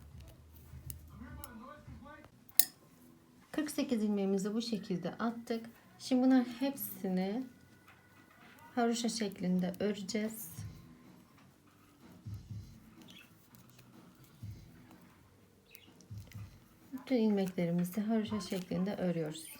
48 ilmeğimizi bu şekilde attık. Şimdi bunların hepsini haroşa şeklinde öreceğiz. Bütün ilmeklerimizi haroşa şeklinde örüyoruz.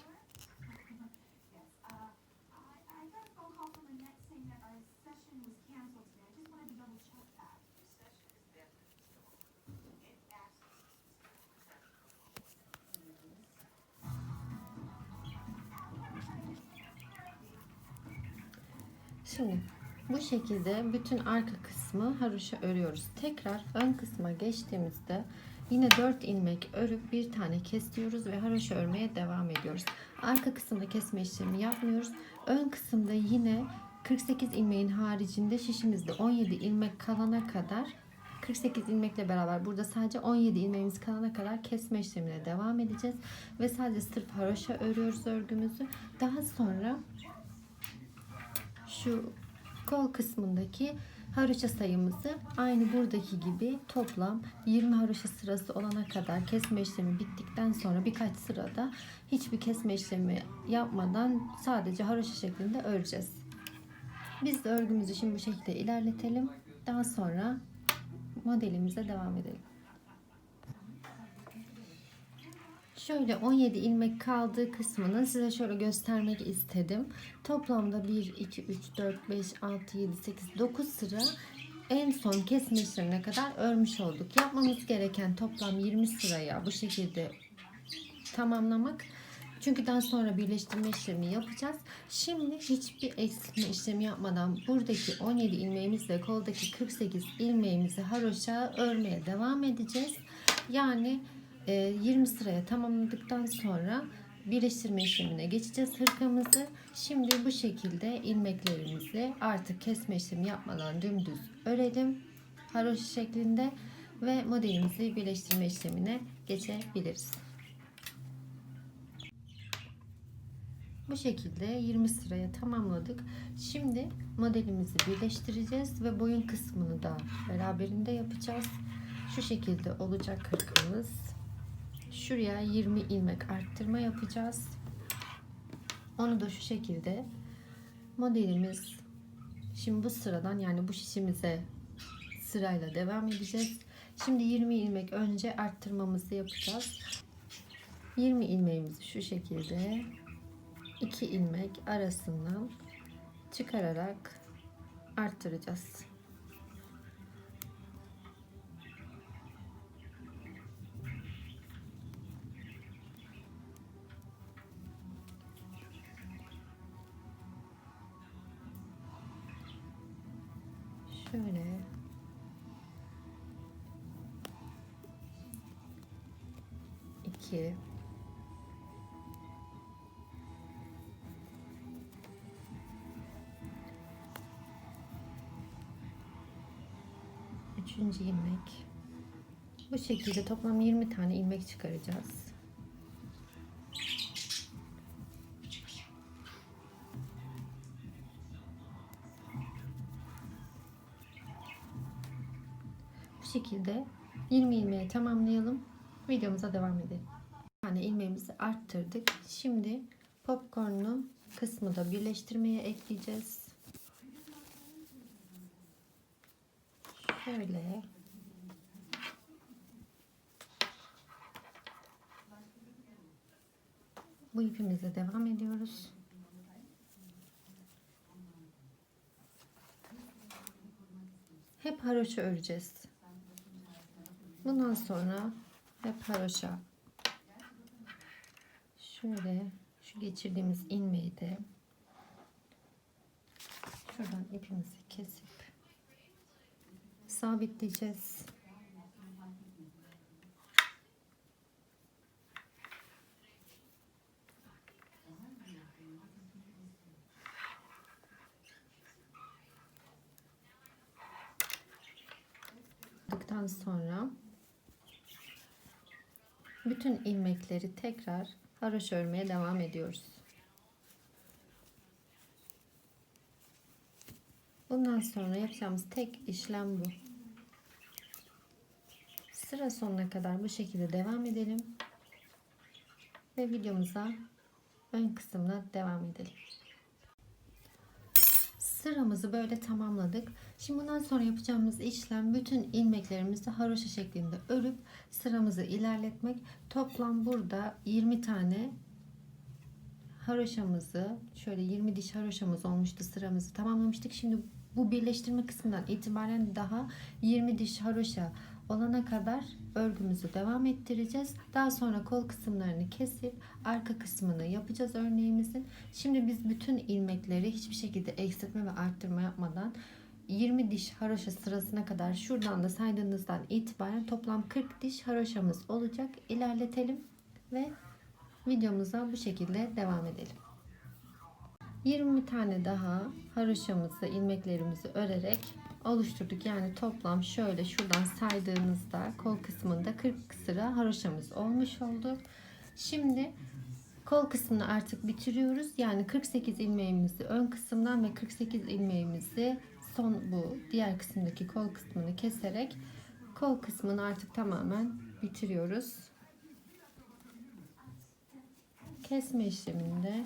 Şimdi bu şekilde bütün arka kısmı haroşa örüyoruz. Tekrar ön kısma geçtiğimizde yine 4 ilmek örüp bir tane kesiyoruz ve haroşa örmeye devam ediyoruz. Arka kısımda kesme işlemi yapmıyoruz. Ön kısımda yine 48 ilmeğin haricinde şişimizde 17 ilmek kalana kadar 48 ilmekle beraber burada sadece 17 ilmeğimiz kalana kadar kesme işlemine devam edeceğiz. Ve sadece sırf haroşa örüyoruz örgümüzü. Daha sonra şu kol kısmındaki Haroşa sayımızı aynı buradaki gibi toplam 20 haroşa sırası olana kadar kesme işlemi bittikten sonra birkaç sırada hiçbir kesme işlemi yapmadan sadece haroşa şeklinde öreceğiz. Biz de örgümüzü şimdi bu şekilde ilerletelim. Daha sonra modelimize devam edelim. Şöyle 17 ilmek kaldığı kısmını size şöyle göstermek istedim. Toplamda 1, 2, 3, 4, 5, 6, 7, 8, 9 sıra en son kesme işlemine kadar örmüş olduk. Yapmamız gereken toplam 20 sıraya bu şekilde tamamlamak. Çünkü daha sonra birleştirme işlemi yapacağız. Şimdi hiçbir eksiltme işlemi yapmadan buradaki 17 ilmeğimizle koldaki 48 ilmeğimizi haroşa örmeye devam edeceğiz. Yani 20 sıraya tamamladıktan sonra birleştirme işlemine geçeceğiz hırkamızı. Şimdi bu şekilde ilmeklerimizi artık kesme işlemi yapmadan dümdüz örelim haroşa şeklinde ve modelimizi birleştirme işlemine geçebiliriz. Bu şekilde 20 sıraya tamamladık. Şimdi modelimizi birleştireceğiz ve boyun kısmını da beraberinde yapacağız. Şu şekilde olacak hırkamız. Şuraya 20 ilmek arttırma yapacağız. Onu da şu şekilde modelimiz şimdi bu sıradan yani bu şişimize sırayla devam edeceğiz. Şimdi 20 ilmek önce arttırmamızı yapacağız. 20 ilmeğimizi şu şekilde 2 ilmek arasından çıkararak arttıracağız. Şöyle 2 üçüncü ilmek. Bu şekilde toplam 20 tane ilmek çıkaracağız. Bu şekilde 20 ilmeği tamamlayalım. Videomuza devam edelim. Bir tane ilmeğimizi arttırdık. Şimdi popcorn'lu kısmı da birleştirmeye ekleyeceğiz. Şöyle bu ipimize devam ediyoruz. Hep haroşa öreceğiz. Bundan sonra hep haroşa. Şöyle şu geçirdiğimiz ilmeği de şuradan ipimizi kesip sabitleyeceğiz. Sonra bütün ilmekleri tekrar haroşa örmeye devam ediyoruz. Bundan sonra yapacağımız tek işlem bu. Sıra sonuna kadar bu şekilde devam edelim ve videomuza ön kısımla devam edelim. Sıramızı böyle tamamladık. Şimdi bundan sonra yapacağımız işlem bütün ilmeklerimizi haroşa şeklinde örüp sıramızı ilerletmek. Toplam burada 20 tane haroşamızı, şöyle 20 diş haroşamız olmuştu, sıramızı tamamlamıştık. Şimdi bu birleştirme kısmından itibaren daha 20 diş haroşa olana kadar örgümüzü devam ettireceğiz. Daha sonra kol kısımlarını kesip arka kısmını yapacağız örneğimizin. Şimdi biz bütün ilmekleri hiçbir şekilde eksiltme ve arttırma yapmadan 20 diş haroşa sırasına kadar şuradan da saydığınızdan itibaren toplam 40 diş haroşamız olacak. İlerletelim ve videomuza bu şekilde devam edelim. 20 tane daha haroşamızı, ilmeklerimizi örerek oluşturduk. Yani toplam şöyle şuradan saydığınızda kol kısmında 40 sıra haroşamız olmuş oldu. Şimdi kol kısmını artık bitiriyoruz. Yani 48 ilmeğimizi ön kısımdan ve 48 ilmeğimizi son bu. Diğer kısımdaki kol kısmını keserek kol kısmını artık tamamen bitiriyoruz. Kesme işleminde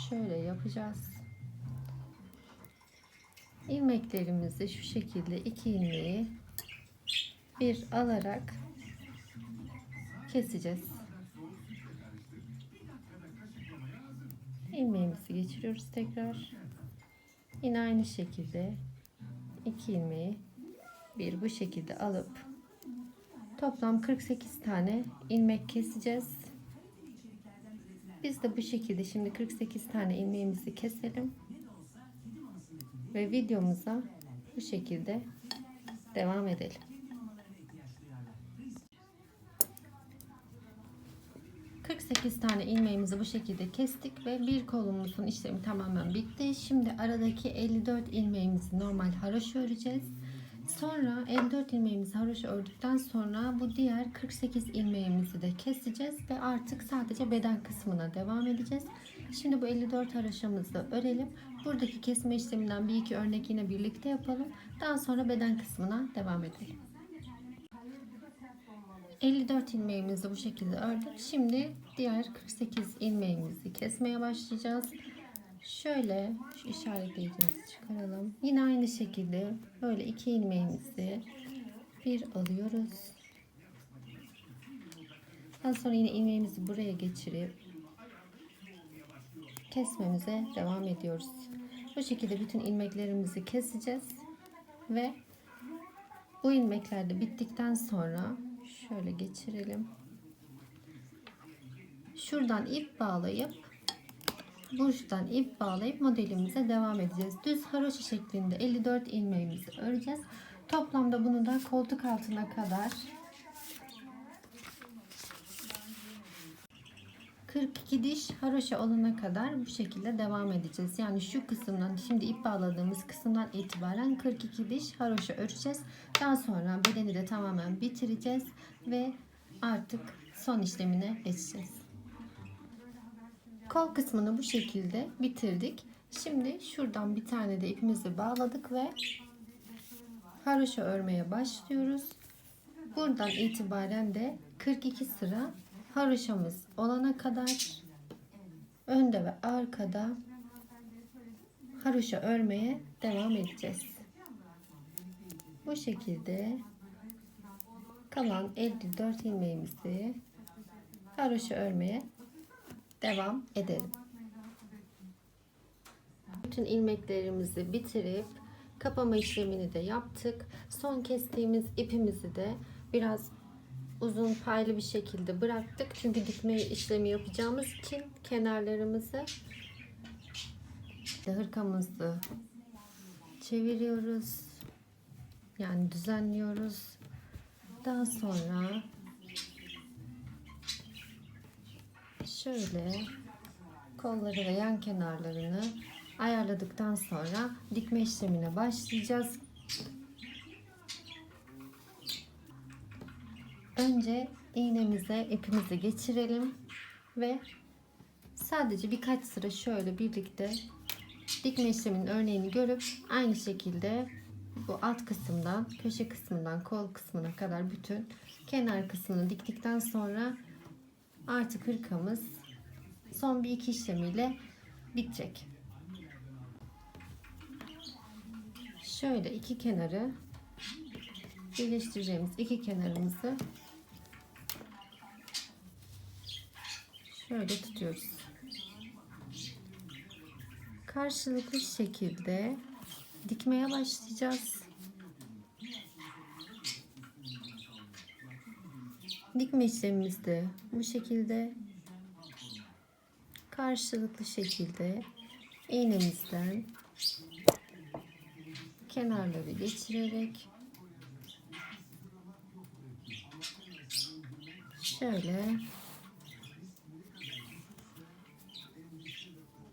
şöyle yapacağız. İlmeklerimizi şu şekilde 2 ilmeği bir alarak keseceğiz. İlmeğimizi geçiriyoruz tekrar. Yine aynı şekilde 2 ilmeği bir bu şekilde alıp toplam 48 tane ilmek keseceğiz. Biz de bu şekilde şimdi 48 tane ilmeğimizi keselim ve videomuza bu şekilde devam edelim. 48 tane ilmeğimizi bu şekilde kestik ve bir kolumuzun işlemi tamamen bitti. Şimdi aradaki 54 ilmeğimizi normal haroşa öreceğiz. Sonra 54 ilmeğimizi haroşa ördükten sonra bu diğer 48 ilmeğimizi de keseceğiz ve artık sadece beden kısmına devam edeceğiz. Şimdi bu 54 haroşamızı örelim. Buradaki kesme işleminden bir iki örnek yine birlikte yapalım. Daha sonra beden kısmına devam edelim. 54 ilmeğimizi bu şekilde ördük. Şimdi diğer 48 ilmeğimizi kesmeye başlayacağız. Şöyle şu işaretleyicimizi çıkaralım. Yine aynı şekilde böyle 2 ilmeğimizi bir alıyoruz. Daha sonra yine ilmeğimizi buraya geçirip kesmemize devam ediyoruz. Bu şekilde bütün ilmeklerimizi keseceğiz ve bu ilmekler de bittikten sonra şöyle geçirelim. Şuradan ip bağlayıp burçtan ip bağlayıp modelimize devam edeceğiz. Düz haroşa şeklinde 54 ilmeğimizi öreceğiz. Toplamda bunu da koltuk altına kadar 42 diş haroşa olana kadar bu şekilde devam edeceğiz. Yani şu kısımdan, şimdi ip bağladığımız kısımdan itibaren 42 diş haroşa öreceğiz. Daha sonra bedeni de tamamen bitireceğiz ve artık son işlemine geçeceğiz. Kol kısmını bu şekilde bitirdik. Şimdi şuradan bir tane de ipimizi bağladık ve haroşa örmeye başlıyoruz. Buradan itibaren de 42 sıra haroşamız olana kadar önde ve arkada haroşa örmeye devam edeceğiz. Bu şekilde kalan 54 ilmeğimizi haroşa örmeye devam edelim. Bütün ilmeklerimizi bitirip kapama işlemini de yaptık. Son kestiğimiz ipimizi de biraz uzun paylı bir şekilde bıraktık. Çünkü dikme işlemi yapacağımız için kenarlarımızı hırkamızı çeviriyoruz. Yani düzenliyoruz. Daha sonra şöyle kolları ve yan kenarlarını ayarladıktan sonra dikme işlemine başlayacağız. Önce iğnemize ipimizi geçirelim ve sadece birkaç sıra şöyle birlikte dikme işleminin örneğini görüp aynı şekilde bu alt kısımdan, köşe kısmından kol kısmına kadar bütün kenar kısmını diktikten sonra artık hırkamız son bir iki işlemiyle bitecek. Şöyle iki kenarı birleştireceğimiz iki kenarımızı şöyle tutuyoruz. Karşılıklı şekilde dikmeye başlayacağız. Dikme işlemimiz de bu şekilde karşılıklı şekilde iğnemizden kenarları geçirerek şöyle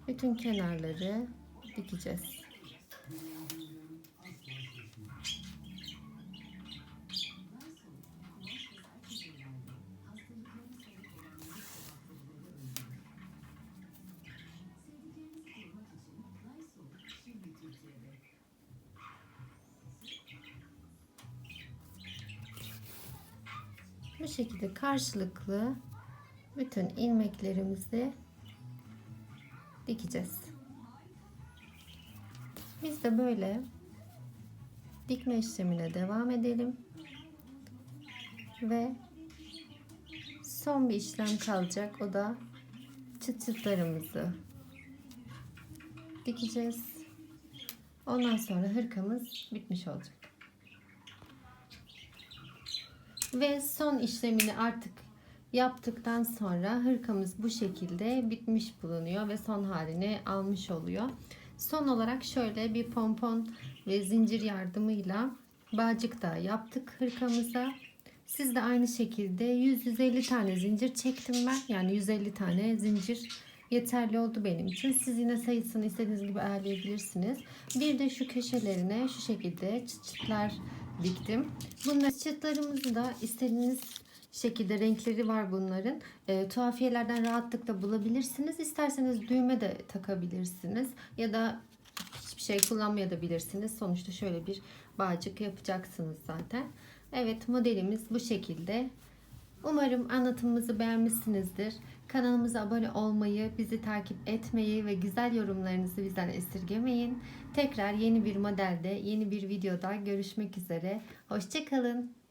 bütün kenarları dikeceğiz. Bu şekilde karşılıklı bütün ilmeklerimizi dikeceğiz. Biz de böyle dikme işlemine devam edelim ve son bir işlem kalacak, o da çıt çıtlarımızı dikeceğiz. Ondan sonra hırkamız bitmiş olacak. Ve son işlemini artık yaptıktan sonra hırkamız bu şekilde bitmiş bulunuyor ve son halini almış oluyor. Son olarak şöyle bir pompon ve zincir yardımıyla bağcık da yaptık hırkamıza. Siz de aynı şekilde 100-150 tane zincir çektim ben. Yani 150 tane zincir yeterli oldu benim için. Siz yine sayısını istediğiniz gibi ayarlayabilirsiniz. Bir de şu köşelerine şu şekilde çıt çıtlar diktim. Bunlar çıtlarımızı da istediğiniz şekilde renkleri var bunların. Tuhafiyelerden rahatlıkla bulabilirsiniz. İsterseniz düğme de takabilirsiniz. Ya da hiçbir şey kullanmayabilirsiniz. Sonuçta şöyle bir bağcık yapacaksınız zaten. Evet, modelimiz bu şekilde. Umarım anlatımımızı beğenmişsinizdir. Kanalımıza abone olmayı, bizi takip etmeyi ve güzel yorumlarınızı bizden esirgemeyin. Tekrar yeni bir modelde, yeni bir videoda görüşmek üzere. Hoşça kalın.